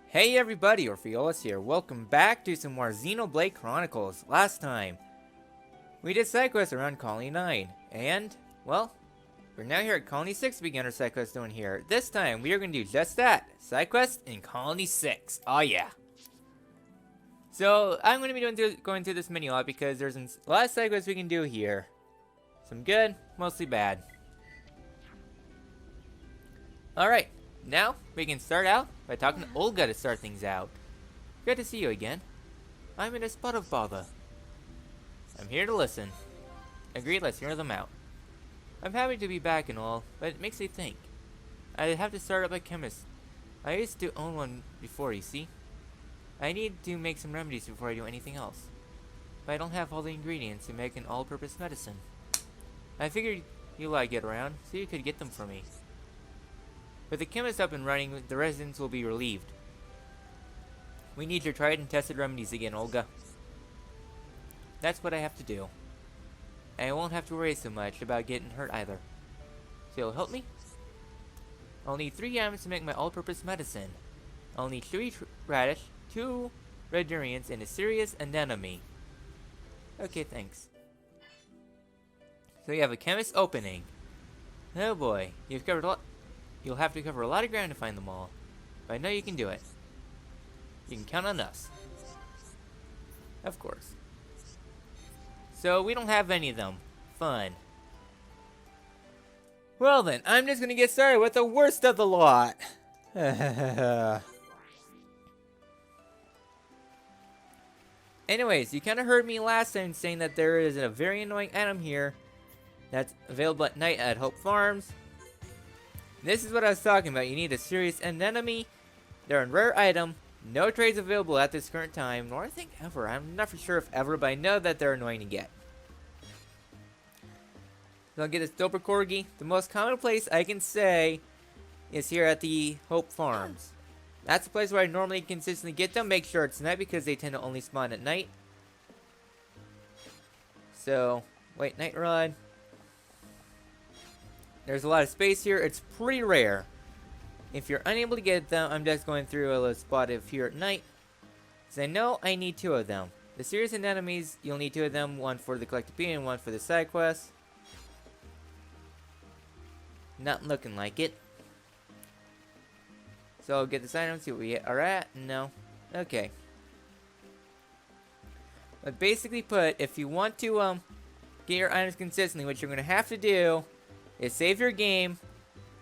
Hey everybody, Orpheolus here. Welcome back to some more Xenoblade Chronicles. Last time, we did side quests around Colony 9, and, well, we're now here at Colony 6 to begin our side quest doing here. This time, we are going to do just that, side quest in Colony 6. Oh yeah. So, I'm going to be going through this mini a lot because there's a lot of side quests we can do here. Some good, mostly bad. Alright. Now, we can start out by talking to Olga to start things out. Good to see you again. I'm in a spot of bother. I'm here to listen. Agreed, let's hear them out. I'm happy to be back and all, but it makes me think. I have to start up a chemist. I used to own one before, you see. I need to make some remedies before I do anything else. But I don't have all the ingredients to make an all-purpose medicine. I figured you like get around, so you could get them for me. With the chemist up and running, the residents will be relieved. We need your tried and tested remedies again, Olga. That's what I have to do. And I won't have to worry so much about getting hurt either. So you'll help me? I'll need 3 yams to make my all-purpose medicine. I'll need Cheery Radish, 2 red durians, and a serious anemone. Okay, thanks. So you have a chemist opening. Oh boy, you've covered a lot. You'll have to cover a lot of ground to find them all. But I know you can do it. You can count on us. Of course. So, we don't have any of them. Fun. Well then, I'm just gonna get started with the worst of the lot. Anyways, you kinda heard me last time saying that there is a very annoying item here that's available at night at Hope Farms. This is what I was talking about. You need a serious anemone. They're a rare item. No trades available at this current time, nor I think ever. I'm not for sure if ever, but I know that they're annoying to get. So I'll get this Doper Corgi. The most common place I can say is here at the Hope Farms. That's the place where I normally consistently get them. Make sure it's night because they tend to only spawn at night. So, wait, night run. There's a lot of space here. It's pretty rare. If you're unable to get them, I'm just going through a little spot of here at night. So I know I need 2 of them. The serious anemones, you'll need 2 of them. 1 for the collectible and 1 for the side quest. Not looking like it. So I'll get this item, see what we are at. No. Okay. But basically put, if you want to get your items consistently, what you're going to have to do is save your game,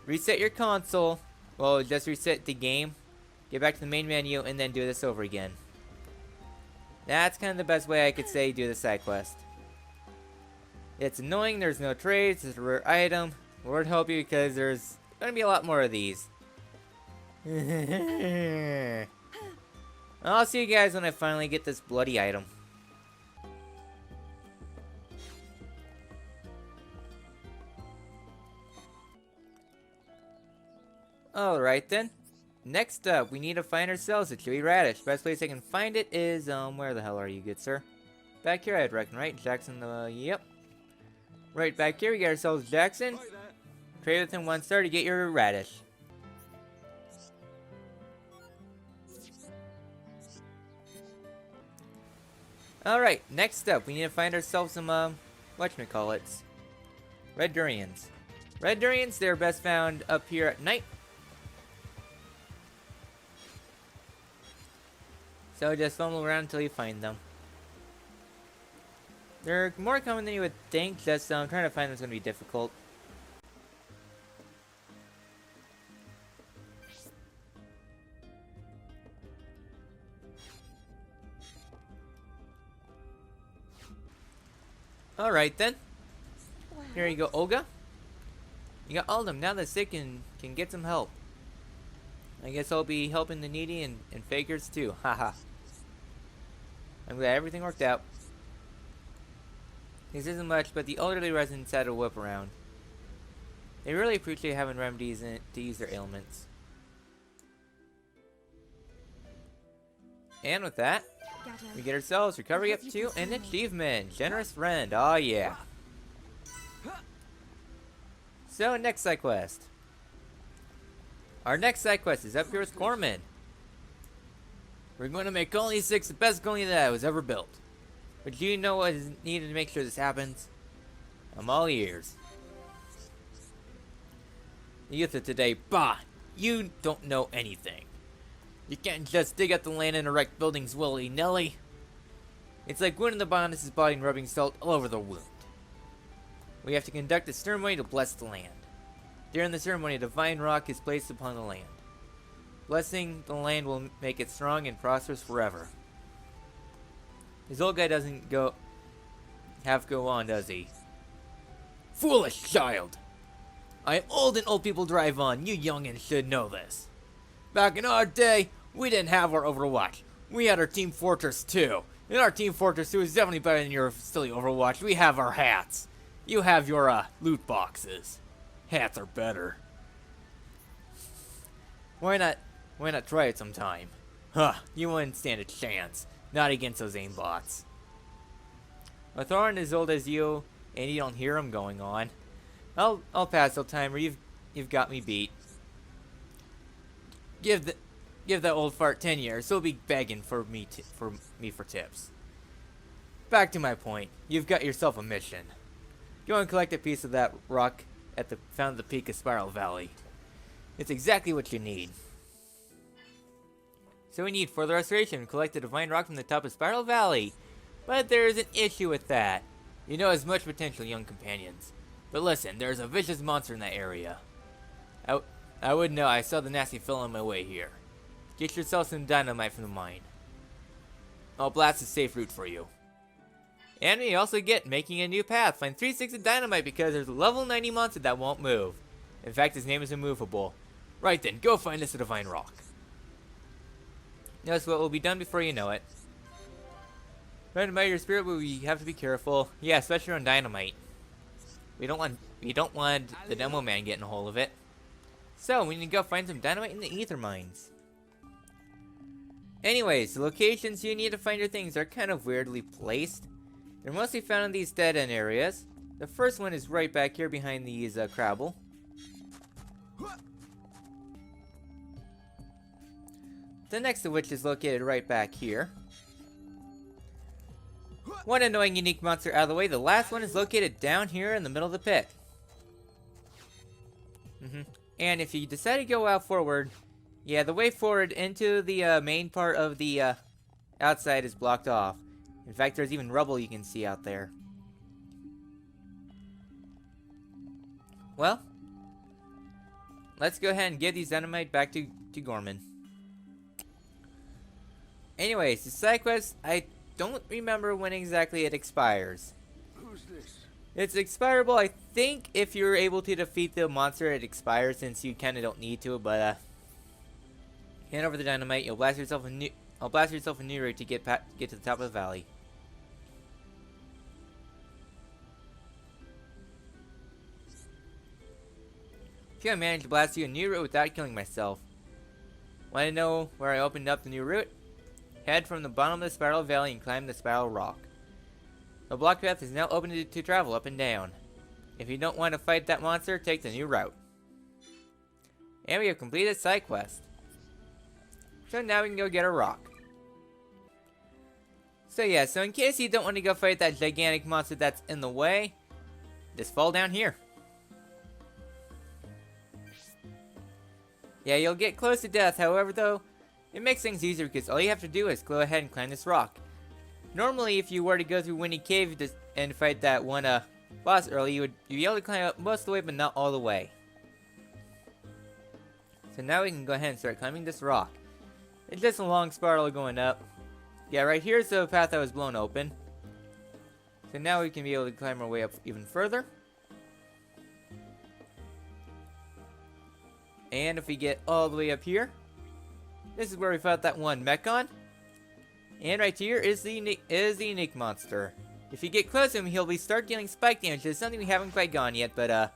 reset your console, well, just reset the game, get back to the main menu, and then do this over again. That's kind of the best way I could say do the side quest. It's annoying, there's no trades, it's a rare item. Lord help you because there's going to be a lot more of these. I'll see you guys when I finally get this bloody item. Alright then. Next up, we need to find ourselves a Cheery Radish. Best place I can find it is, where the hell are you, good sir? Back here, I'd reckon, right? Jackson, yep. Right back here, we got ourselves Jackson. Trade with him 1 star to get your radish. Alright, next up, we need to find ourselves some, whatchamacallits. Red durians. Red durians, they're best found up here at night. So just fumble around until you find them. They're more common than you would think, just trying to find them is going to be difficult. Alright then. Here you go, Olga. You got all of them. Now the sick can get some help. I guess I'll be helping the needy and fakers too. Haha. I'm glad everything worked out. This isn't much, but the elderly residents had a whip around. They really appreciate having remedies to use their ailments. And with that, we get ourselves recovery up to an achievement. Generous friend. Oh yeah. So next side quest. Our next side quest is up here with Corman. We're going to make Colony 6 the best colony that was ever built. But do you know what is needed to make sure this happens? I'm all ears. The youth of today, bah! You don't know anything. You can't just dig up the land and erect buildings willy-nilly. It's like winning the Bondus' body and rubbing salt all over the wound. We have to conduct a ceremony to bless the land. During the ceremony, a divine rock is placed upon the land. Blessing the land will make it strong and prosperous forever. This old guy doesn't go on, does he? Foolish child! I am old and old people drive on. You youngins should know this. Back in our day, we didn't have our Overwatch. We had our Team Fortress 2. And our Team Fortress 2 is definitely better than your silly Overwatch. We have our hats. You have your loot boxes. Hats are better. Why not try it sometime? Huh, you wouldn't stand a chance. Not against those aimbots. A Thorin as old as you, and you don't hear him going on. I'll pass, old timer. You've got me beat. Give that old fart 10 years. He'll be begging for me for tips. Back to my point. You've got yourself a mission. Go and collect a piece of that rock at the found at the peak of Spiral Valley. It's exactly what you need. So we need further restoration. Collect the divine rock from the top of Spiral Valley. But there is an issue with that. You know as much potential, young companions. But listen, there's a vicious monster in that area. I would know. I saw the nasty fill on my way here. Get yourself some dynamite from the mine. I'll blast a safe route for you. And we also get making a new path. Find 3 sticks of dynamite because there's a level 90 monster that won't move. In fact, his name is immovable. Right then, go find us a divine rock. Notice what will be done before you know it. Dynamite your spirit, but we have to be careful. Yeah, especially on dynamite. We don't want the demo man getting a hold of it. So we need to go find some dynamite in the ether mines. Anyways, the locations you need to find your things are kind of weirdly placed. They're mostly found in these dead end areas. The first one is right back here behind these crabble. The next of which is located right back here. One annoying unique monster out of the way. The last one is located down here in the middle of the pit. And if you decide to go out forward, yeah, the way forward into the main part of the outside is blocked off. In fact, there's even rubble you can see out there. Well, let's go ahead and give these dynamite back to Gorman. Anyways, the side quest, I don't remember when exactly it expires. Who's this? It's expirable, I think, if you're able to defeat the monster, it expires, since you kind of don't need to, but, hand over the dynamite, I'll blast yourself a new route to get to the top of the valley. I think I managed to blast you a new route without killing myself. Want to know where I opened up the new route? Head from the bottom of the Spiral Valley and climb the Spiral Rock. The block path is now open to travel up and down. If you don't want to fight that monster, take the new route. And we have completed side quest. So now we can go get a rock. So yeah, so in case you don't want to go fight that gigantic monster that's in the way, just fall down here. Yeah, you'll get close to death, however though, it makes things easier because all you have to do is go ahead and climb this rock. Normally, if you were to go through Windy Cave and fight that one boss early, you'd be able to climb up most of the way, but not all the way. So now we can go ahead and start climbing this rock. It's just a long spiral going up. Yeah, right here's the path that was blown open. So now we can be able to climb our way up even further. And if we get all the way up here, this is where we fought that one Mechon. And right here is the unique monster. If you get close to him, he'll start dealing spike damage. It's something we haven't quite gone yet, but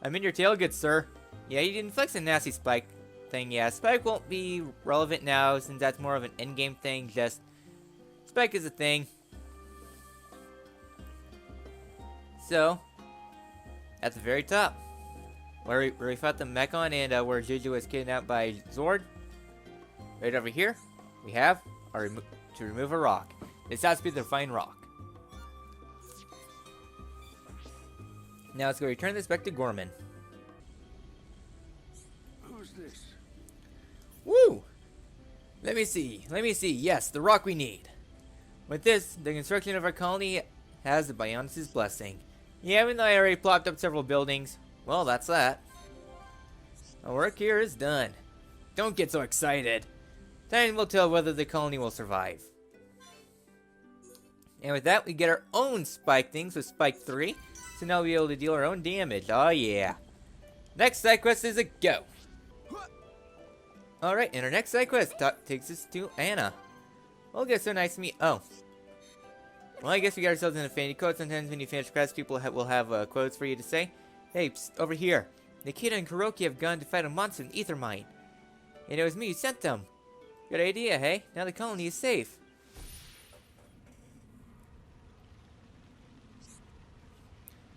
I'm in your tail, good sir. Yeah, he inflicts a nasty spike thing. Yeah, spike won't be relevant now since that's more of an in-game thing. Just spike is a thing. So, at the very top, where we fought the Mechon and where Juju was kidnapped by Zord. Right over here, we have to remove a rock. This has to be the refined rock. Now let's go return this back to Gorman. Who's this? Woo! Let me see. Yes, the rock we need. With this, the construction of our colony has the Bionis' blessing. Yeah, even though I already plopped up several buildings, well, that's that. Our work here is done. Don't get so excited. Time will tell whether the colony will survive. And with that, we get our own spike things with Spike 3. So now we'll be able to deal our own damage. Oh yeah. Next side quest is a go. Alright, and our next side quest takes us to Anna. Well, guess so nice to meet. Oh. Well, I guess we got ourselves in a fancy quote. Sometimes when you finish quests, people will have quotes for you to say. Hey, psst, over here. Nikita and Kuroki have gone to fight a monster in the Ether Mine. And it was me who sent them. Good idea, hey? Now the colony is safe.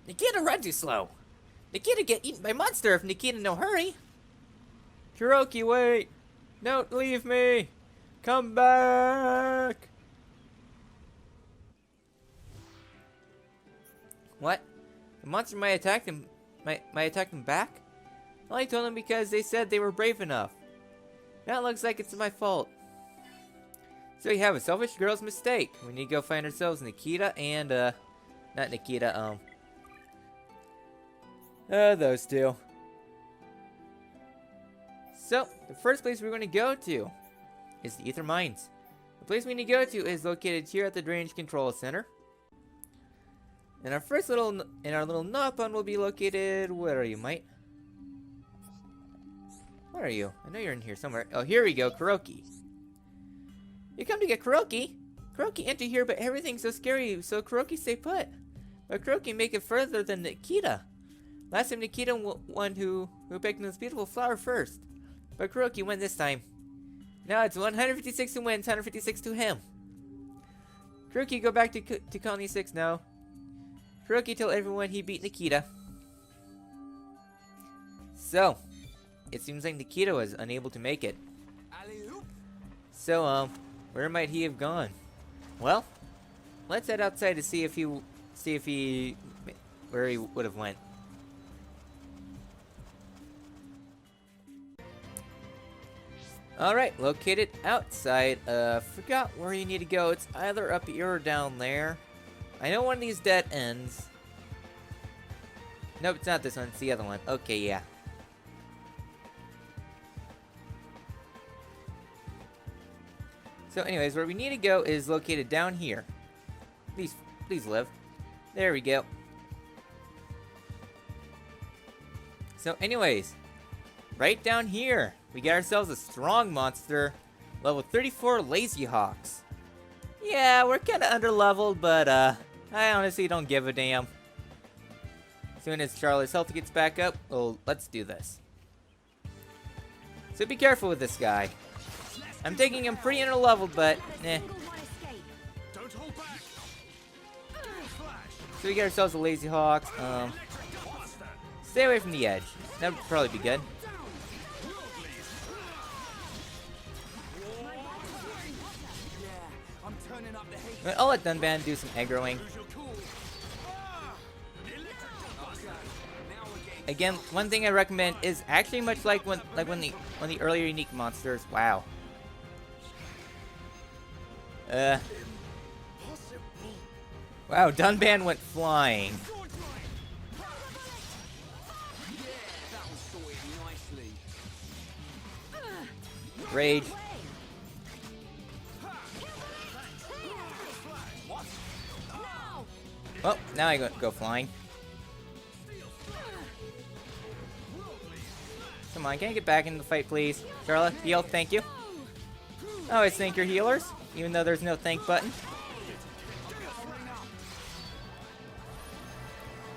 Nikita, run too slow. Nikita get eaten by monster if Nikita no hurry. Kuroki, wait. Don't leave me. Come back. What? The monster might attack them. Might attack them back? Well, I told them because they said they were brave enough. Now it looks like it's my fault. So you have a selfish girl's mistake. We need to go find ourselves Nikita and not Nikita, those two. So, the first place we're going to go to is the Ether Mines. The place we need to go to is located here at the Drainage Control Center. And our little Nopon will be located, where are you, mate? Where are you? I know you're in here somewhere. Oh, here we go, Kuroki. You come to get Kuroki? Kuroki enter here, but everything's so scary, so Kuroki stay put. But Kuroki make it further than Nikita. Last time Nikita won who picked this beautiful flower first. But Kuroki won this time. Now it's 156 who wins, 156 to him. Kuroki, go back to Colony 6 now. Kuroki told everyone he beat Nikita. So, it seems like Nikita was unable to make it. So, where might he have gone? Well, let's head outside to see if he where he would have went. Alright, located outside. Forgot where you need to go. It's either up here or down there. I know one of these dead ends. Nope, it's not this one. It's the other one. Okay, yeah. So anyways, where we need to go is located down here. Please live. There we go. So anyways, right down here, we got ourselves a strong monster, level 34 Lazy Hawks. Yeah, we're kind of underleveled, but I honestly don't give a damn. As soon as Charlotte's health gets back up, well, let's do this. So be careful with this guy. I'm taking him pretty underleveled, but eh. So we got ourselves a Lazy Hawks. Stay away from the edge. That would probably be good. I'll let Dunban do some aggroing. Again, one thing I recommend is actually much like when the earlier unique monsters. Wow. Wow, Dunban went flying. Rage. Well, now I go flying. Come on, can I get back into the fight, please? Charlotte, heal, thank you. I always thank your healers, even though there's no thank button.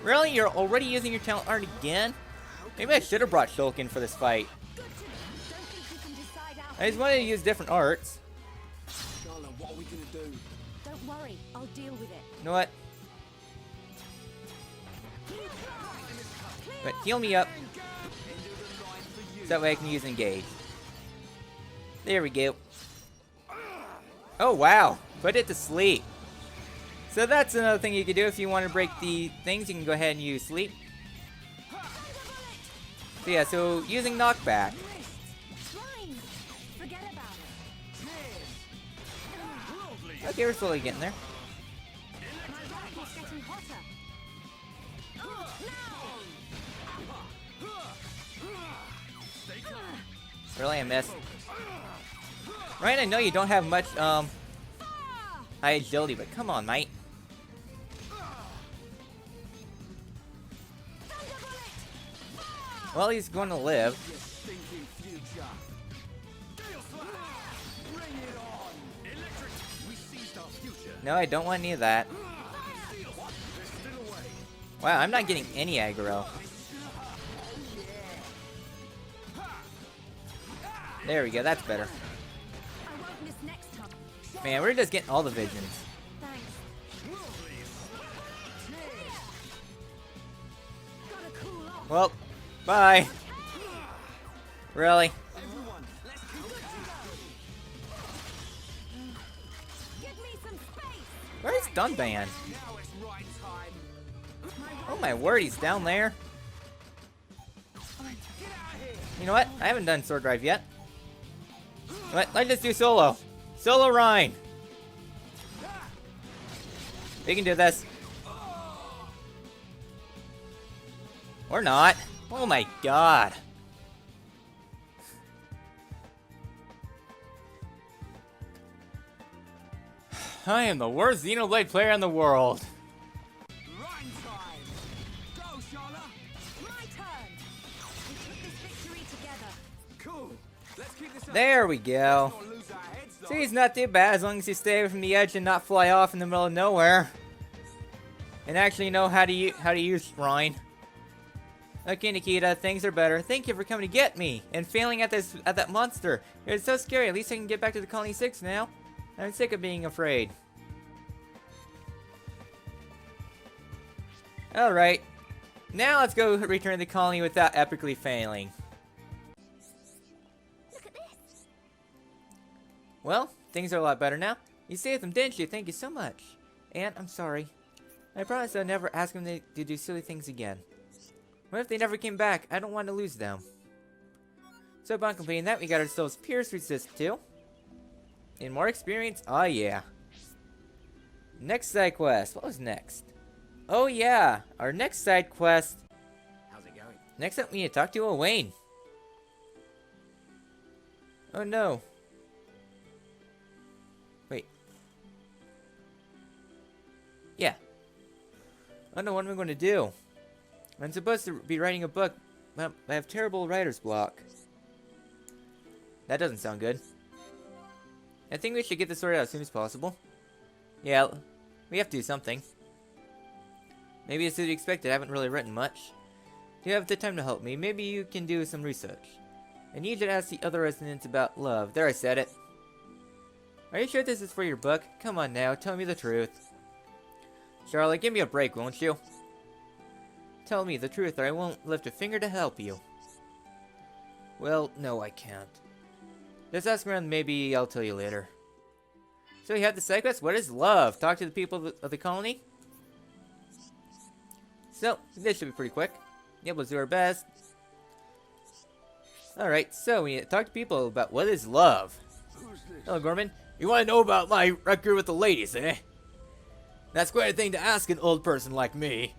Really? You're already using your talent art again? Maybe I should have brought Shulkin for this fight. I just wanted to use different arts. Charlotte, what are we gonna do? Don't worry, I'll deal with it. You know what? But heal me up. So that way I can use engage. There we go. Oh, wow. Put it to sleep. So that's another thing you can do if you want to break the things. You can go ahead and use sleep. So yeah, so using knockback. Fine. Forget about it. Okay, we're slowly getting there. My rock is getting hotter. Really, I missed. Right, I know you don't have much, high agility, but come on, mate. Well, he's going to live. Your stinking future. Bring it on. Electric. We seized our future. No, I don't want any of that. Wow, I'm not getting any aggro. There we go, that's better. I won't miss next time. Man, we're just getting all the visions. Thanks. Gotta cool off. Well, bye. Really? Give me some space. Where's Dunban? Now it's right time. Oh my word, he's down there. You know what? I haven't done Sword Drive yet. Let's just do solo. Solo Rhine. We can do this. Or not. Oh my god. I am the worst Xenoblade player in the world. Run time. Go, Charlotte. My turn. We took this victory together. Cool. Let's keep this up. There we go. Not lose our heads, though. See, it's not too bad as long as you stay away from the edge and not fly off in the middle of nowhere. And actually know how to use Rhine. Okay, Nikita, things are better. Thank you for coming to get me and failing at that monster. It was so scary. At least I can get back to the Colony 6 now. I'm sick of being afraid. Alright. Now let's go return to the colony without epically failing. Look at this. Well, things are a lot better now. You saved them, didn't you? Thank you so much. And I'm sorry. I promise I'll never ask them to do silly things again. What if they never came back? I don't want to lose them. So upon completing that, we got ourselves Pierce Resist 2. And more experience? Oh yeah. Next side quest. What was next? Oh yeah, our next side quest. How's it going? Next up, we need to talk to Owain. Oh no. Wait. Yeah. Oh no, what am I going to do? I'm supposed to be writing a book, but I have terrible writer's block. That doesn't sound good. I think we should get this sorted out as soon as possible. Yeah, we have to do something. Maybe as you expected, I haven't really written much. Do you have the time to help me? Maybe you can do some research. I need you to ask the other residents about love. There, I said it. Are you sure this is for your book? Come on now, tell me the truth. Charlotte, give me a break, won't you? Tell me the truth or I won't lift a finger to help you. Well, no, I can't. Just ask around, maybe I'll tell you later. So you have the side quest? What is love? Talk to the people of the colony? So, this should be pretty quick. Yep, we'll do our best. Alright, so we need to talk to people about what is love. Who's this? Hello, Gorman. You want to know about my record with the ladies, eh? That's quite a thing to ask an old person like me.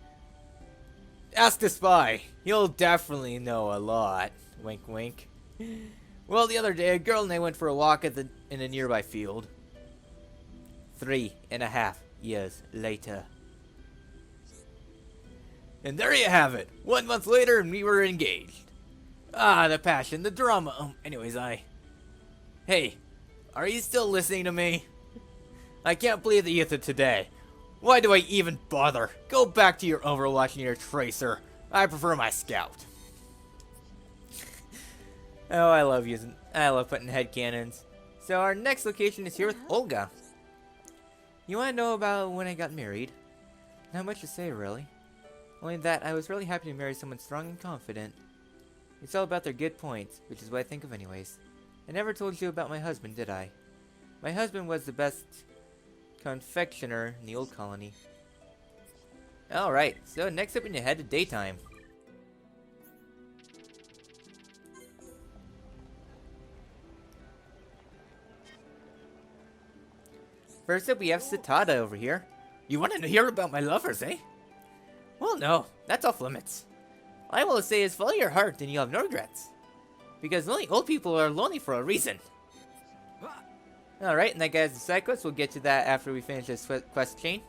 Ask the spy. He'll definitely know a lot. Wink, wink. Well, the other day, a girl and I went for a walk in a nearby field. 3.5 years later. And there you have it. 1 month later, and we were engaged. Ah, the passion, the drama. Anyways, Hey, are you still listening to me? I can't believe the youth of today. Why do I even bother? Go back to your Overwatch and your Tracer. I prefer my Scout. Oh, I love putting headcanons. So our next location is here with Olga. You want to know about when I got married? Not much to say, really. Only that I was really happy to marry someone strong and confident. It's all about their good points, which is what I think of anyways. I never told you about my husband, did I? My husband was the best confectioner in the old colony. Alright, so next up we need to head to daytime. First up we have Citada over here. You want to hear about my lovers, eh? Well, no, that's off limits. All I will say is follow your heart and you'll have no regrets. Because only old people are lonely for a reason. Alright, and that guy's the side quest. We'll get to that after we finish this quest chain.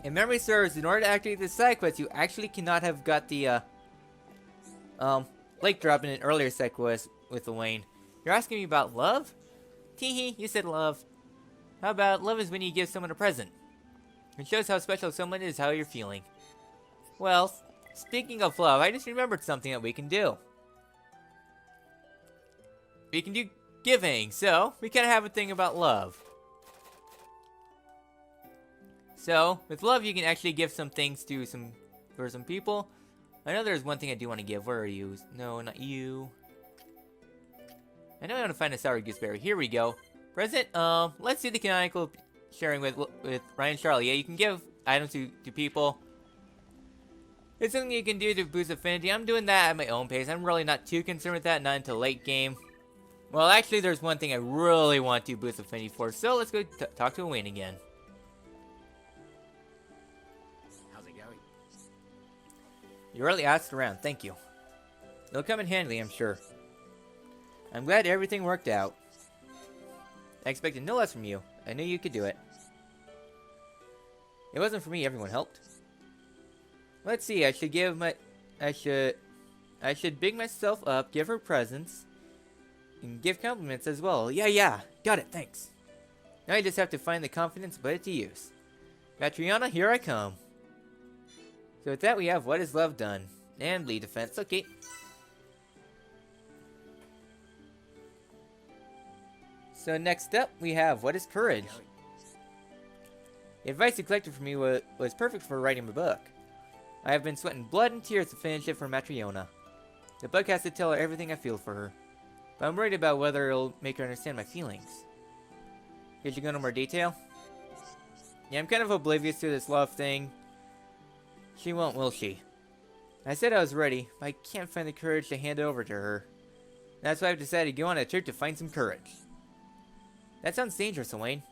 If memory serves, in order to activate this side quest, you actually cannot have got the lake drop in an earlier side quest with Elaine. You're asking me about love? Teehee, you said love. How about love is when you give someone a present? It shows how special someone is, how you're feeling. Well, speaking of love, I just remembered something that we can do. We can do giving, so we kind of have a thing about love. So, with love, you can actually give some things to some people. I know there's one thing I do want to give. Where are you? No, not you. I know I want to find a sour gooseberry. Here we go. Present. Let's do the canonical sharing with Ryan and Charlie. Yeah, you can give items to people. It's something you can do to boost affinity. I'm doing that at my own pace. I'm really not too concerned with that, not until late game. Well, actually, there's one thing I really want to boost affinity for, so let's go talk to Wayne again. How's it going? You really asked around, thank you. It'll come in handy, I'm sure. I'm glad everything worked out. I expected no less from you. I knew you could do it. It wasn't for me, everyone helped. Let's see, I should big myself up, give her presents, and give compliments as well. Yeah, got it, thanks. Now I just have to find the confidence to put it to use. Matryona, here I come. So with that we have What Is Love Done? And bleed defense, okay. So next up, we have What is Courage? The advice you collected from me was perfect for writing my book. I have been sweating blood and tears to finish it for Matryona. The book has to tell her everything I feel for her, but I'm worried about whether it'll make her understand my feelings. Could you go into more detail? Yeah, I'm kind of oblivious to this love thing. She won't, will she? I said I was ready, but I can't find the courage to hand it over to her. That's why I've decided to go on a trip to find some courage. That sounds dangerous, Elaine.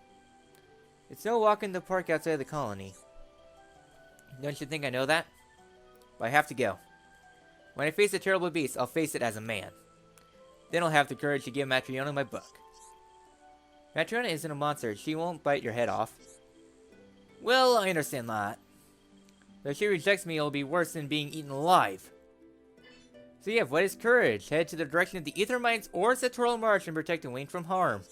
It's no walk in the park outside the colony. Don't you think I know that? But I have to go. When I face a terrible beast, I'll face it as a man. Then I'll have the courage to give Matryona my book. Matryona isn't a monster. She won't bite your head off. Well, I understand that. But if she rejects me, it'll be worse than being eaten alive. So yeah, what is courage? Head to the direction of the Ether Mines or Satorl Marsh and protect Wayne from harm.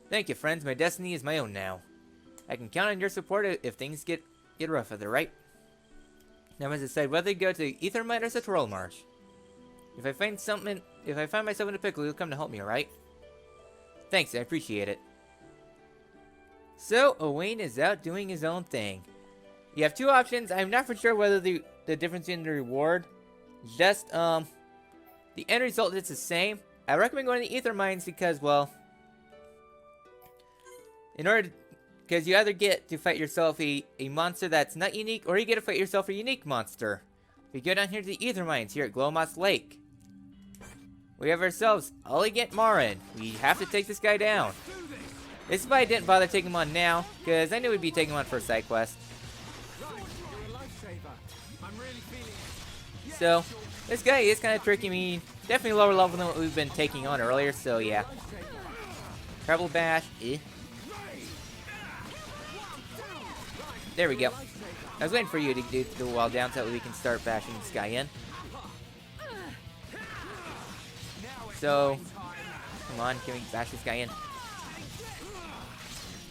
Thank you, friends. My destiny is my own now. I can count on your support if things get rough out there, right? Now I must decide whether to go to the Ether Mine or Satorl Marsh. If I find myself in a pickle, you'll come to help me, alright? Thanks, I appreciate it. So, Owain is out doing his own thing. You have two options. I'm not for sure whether the difference in the reward, just, the end result is the same. I recommend going to the Ether Mines because, well, because you either get to fight yourself a monster that's not unique, or you get to fight yourself a unique monster. We go down here to the Ether Mines here at Glomoss Lake. We have ourselves Elegant Marin. We have to take this guy down. This is why I didn't bother taking him on now, because I knew we'd be taking him on for a side quest. So, this guy is kind of tricky. I mean, definitely lower level than what we've been taking on earlier, so yeah. Treble Bash, There we go. I was waiting for you to do the wall down so that we can start bashing this guy in. So, come on, can we bash this guy in?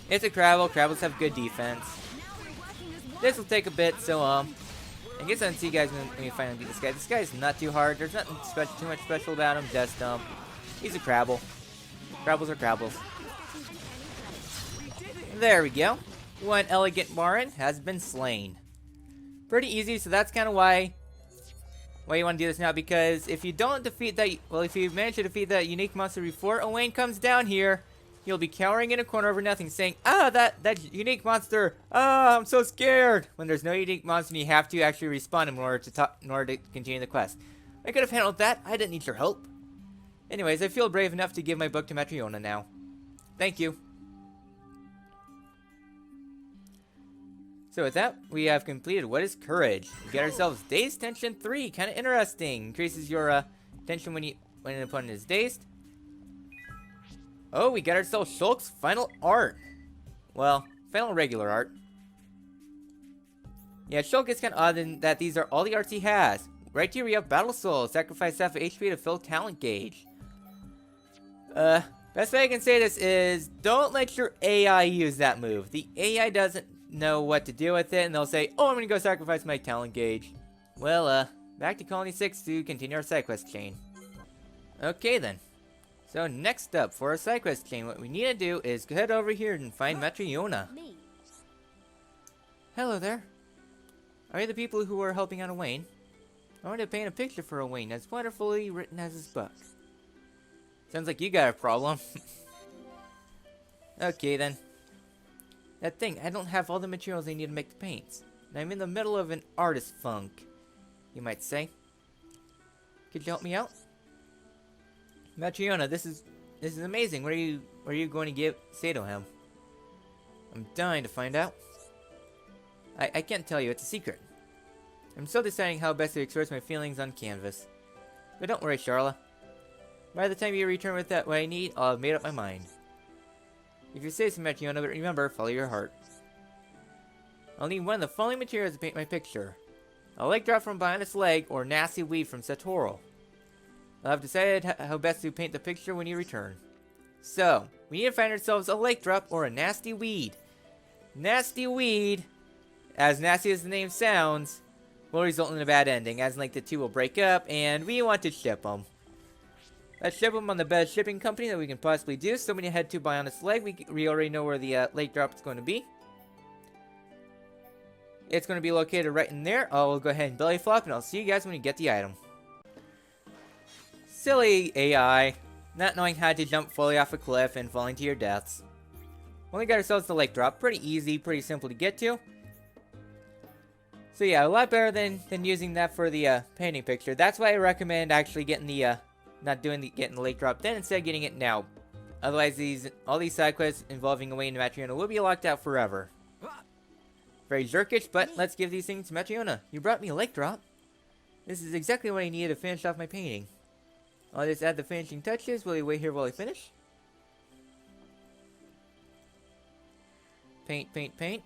It's a Crabble. Crabbles have good defense. This will take a bit, so, I guess I'll see you guys when we finally beat this guy. This guy's not too hard. There's nothing too much special about him. Just, he's a Crabble. Crabbles are Crabbles. There we go. One Elegant Marin has been slain. Pretty easy, so that's kind of why why you want to do this now, because if you don't defeat that, well, if you manage to defeat that unique monster before Owain comes down here, you'll be cowering in a corner over nothing, saying, "Ah, that unique monster! Ah, I'm so scared!" When there's no unique monster, and you have to actually respawn in order to continue the quest. I could have handled that. I didn't need your help. Anyways, I feel brave enough to give my book to Matryona now. Thank you. So with that, we have completed What is Courage? We get ourselves Dazed Tension 3. Kind of interesting. Increases your tension when an opponent is dazed. Oh, we got ourselves Shulk's Final Art. Well, Final Regular Art. Yeah, Shulk is kind of odd in that these are all the arts he has. Right here we have Battle Soul. Sacrifice half HP to fill talent gauge. Best way I can say this is, don't let your AI use that move. The AI doesn't know what to do with it, and they'll say, "Oh, I'm gonna go sacrifice my talent gauge." Well, back to Colony 6 to continue our side quest chain. Okay then. So next up, for our side quest chain, what we need to do is head over here and find Matryona. Me. Hello there. Are you the people who are helping out Owain? I want to paint a picture for Owain as wonderfully written as his book. Sounds like you got a problem. Okay then. That thing, I don't have all the materials I need to make the paints. And I'm in the middle of an artist funk, you might say. Could you help me out? Matryona, this is amazing. What are you going to say to him? I'm dying to find out. I can't tell you, it's a secret. I'm still deciding how best to express my feelings on canvas. But don't worry, Charla. By the time you return with what I need, I'll have made up my mind. If you say so, Matryona, but remember, follow your heart. I'll need one of the following materials to paint my picture. A leg drop from Bionis' leg, or nasty weed from Satoral. I'll have decided how best to paint the picture when you return. So, we need to find ourselves a lake drop or a nasty weed. Nasty weed, as nasty as the name sounds, will result in a bad ending, as in like the two will break up, and we want to ship them. Let's ship them on the best shipping company that we can possibly do. So when you head to Bionis' leg, we already know where the lake drop is going to be. It's going to be located right in there. I'll go ahead and belly flop, and I'll see you guys when you get the item. Silly AI, not knowing how to jump fully off a cliff and falling to your deaths. Well, we got ourselves the lake drop. Pretty easy, pretty simple to get to. So yeah, a lot better than using that for the painting picture. That's why I recommend actually getting the getting the lake drop then, instead of getting it now. Otherwise, all these side quests involving Owain and Matryona will be locked out forever. Very jerkish, but let's give these things to Matryona. You brought me a lake drop. This is exactly what I needed to finish off my painting. I'll just add the finishing touches. Will you wait here while I finish? Paint, paint, paint.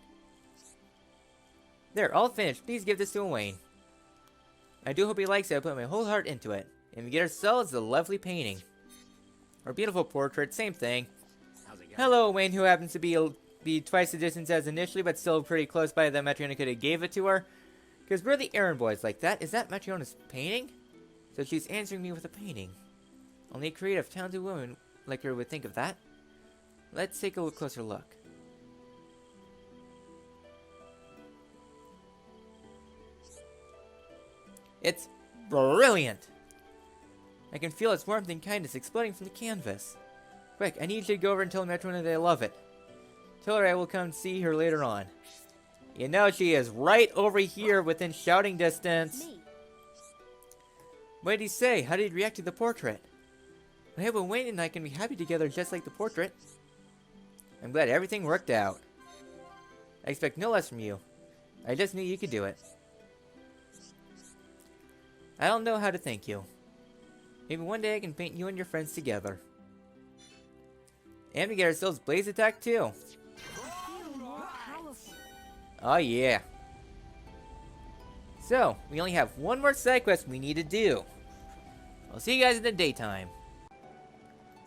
There, all finished. Please give this to Owain. I do hope he likes it. I put my whole heart into it. And we get ourselves a lovely painting. Or beautiful portrait, same thing. Hello, Owain, who happens to be twice the distance as initially, but still pretty close by that Matryona could have gave it to her. Because we're the errand boys like that. Is that Matryona's painting? So she's answering me with a painting. Only a creative, talented woman like her would think of that. Let's take a closer look. It's brilliant! I can feel its warmth and kindness exploding from the canvas. Quick, I need you to go over and tell Matryona that I love it. Tell her I will come see her later on. You know she is right over here within shouting distance. Me. What did he say? How did he react to the portrait? I hope Owain and I can be happy together just like the portrait. I'm glad everything worked out. I expect no less from you. I just knew you could do it. I don't know how to thank you. Maybe one day I can paint you and your friends together. And we get ourselves Blaze Attack too. Oh yeah. So, we only have one more side quest we need to do. I'll see you guys in the daytime.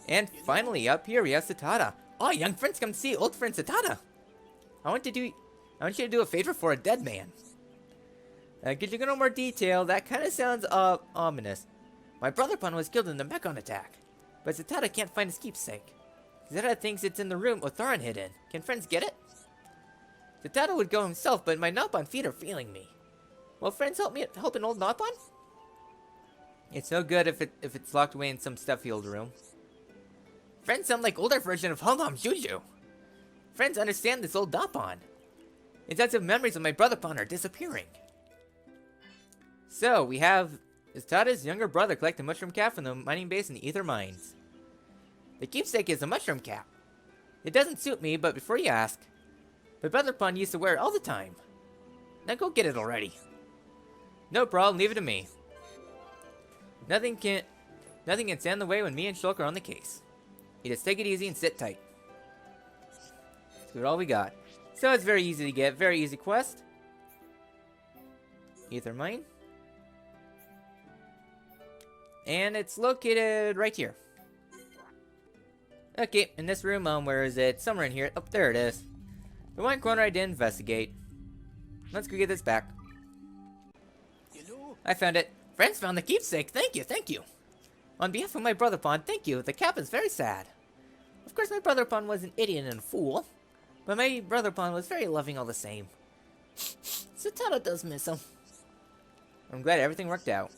And finally, up here we have Satata. Oh, young friends, come see old friend Satata. I want you to do a favor for a dead man. Could you go into more detail? That kind of sounds ominous. My brother Pun was killed in the Mechon attack, but Satata can't find his keepsake. Satata thinks it's in the room Otharan hid in. Can friends get it? Satata would go himself, but my Nopon feet are failing me. Will friends help an old Nopon? It's no good if it's locked away in some stuffy old room. Friends sound like older version of Hum Hum Juju. Friends understand this old Dapon. Intensive memories of my brother Pon are disappearing. So, we have Istada's younger brother collect a mushroom cap from the mining base in the Ether Mines. The keepsake is a mushroom cap. It doesn't suit me, but before you ask, my brother Pon used to wear it all the time. Now go get it already. No problem, leave it to me. Nothing can stand in the way when me and Shulk are on the case. You just take it easy and sit tight. That's all we got. So it's very easy to get, very easy quest. Ether Mine. And it's located right here. Okay, in this room, where is it? Somewhere in here. Oh, there it is. The one corner I didn't investigate. Let's go get this back. I found it. Friends found the keepsake. Thank you, thank you. On behalf of my brother Pon, thank you. The cap is very sad. Of course, my brother Pon was an idiot and a fool. But my brother Pon was very loving all the same. Zatanna does miss him. I'm glad everything worked out.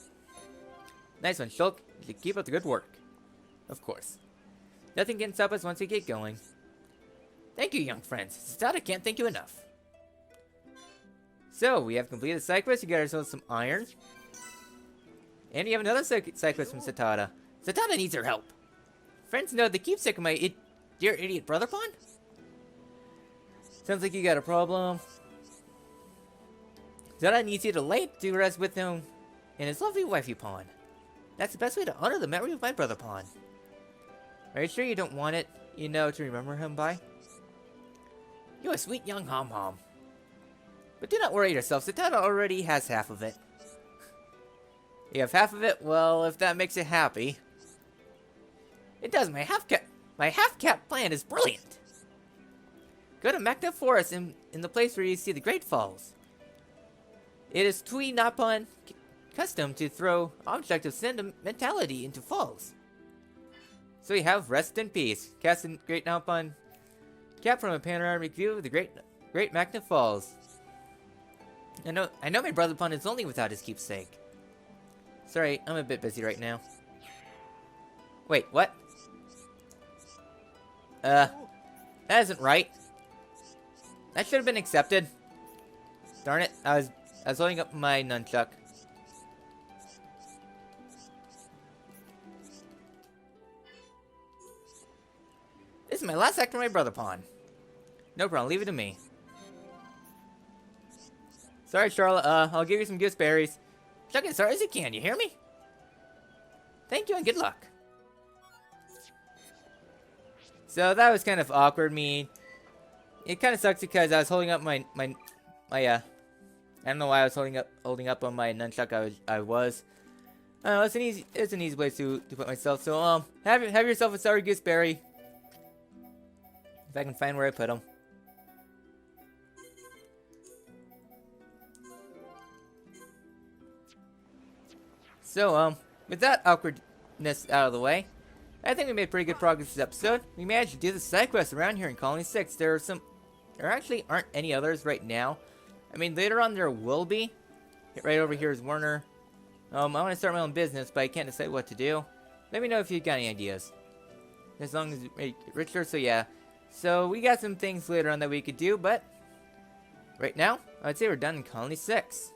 Nice one, Shulk. You should keep up the good work. Of course. Nothing can stop us once we get going. Thank you, young friends. Zatanna can't thank you enough. So, we have completed the side quest. You got ourselves some iron. And we have another side quest from Zatanna. Zatanna needs our help. Friends know the keepsake of my dear idiot brother Pon? Sounds like you got a problem. Zatanna needs you to lay to rest with him and his lovely wifey Pon. That's the best way to honor the memory of my brother Pon. Are you sure you don't want it, to remember him by? You a sweet young Hum Hum. But do not worry yourself, Zatanna already has half of it. You have half of it? Well, if that makes you happy. It does. My half-cap plan is brilliant. Go to Magna Forest in the place where you see the Great Falls. It is Tui Napon custom to throw objects of sentimentality into falls. So we have Rest in Peace. Cast in Great Napon cap from a panoramic view of the Great Magna Falls. I know my brother Pon is only without his keepsake. Sorry, I'm a bit busy right now. Wait, what? That isn't right. That should have been accepted. Darn it, I was holding up my nunchuck. This is my last act for my brother Pon. No problem, leave it to me. Sorry, Charlotte, I'll give you some gooseberries. Chuck it as hard as you can, you hear me? Thank you and good luck. So that was kind of awkward. It kind of sucks because I was holding up my I don't know why I was holding up on my nunchuck. It's an easy place to put myself. So have yourself a sour gooseberry. If I can find where I put them. So with that awkwardness out of the way, I think we made pretty good progress this episode. We managed to do the side quests around here in Colony 6. There actually aren't any others right now. I mean, later on there will be. Right over here is Werner. I want to start my own business, but I can't decide what to do. Let me know if you got any ideas. As long as you make it richer, so yeah. So we got some things later on that we could do, but right now, I'd say we're done in Colony 6.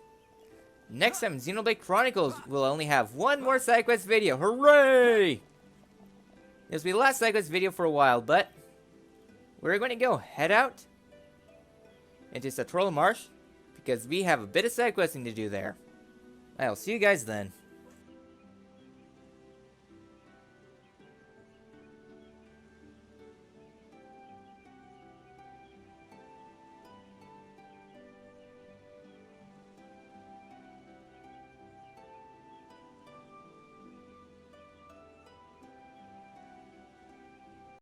Next time in Xenoblade Chronicles, we'll only have one more side quest video. Hooray! This will be the last side quest video for a while, but we're going to head out into Satrola Marsh because we have a bit of side questing to do there. I'll see you guys then.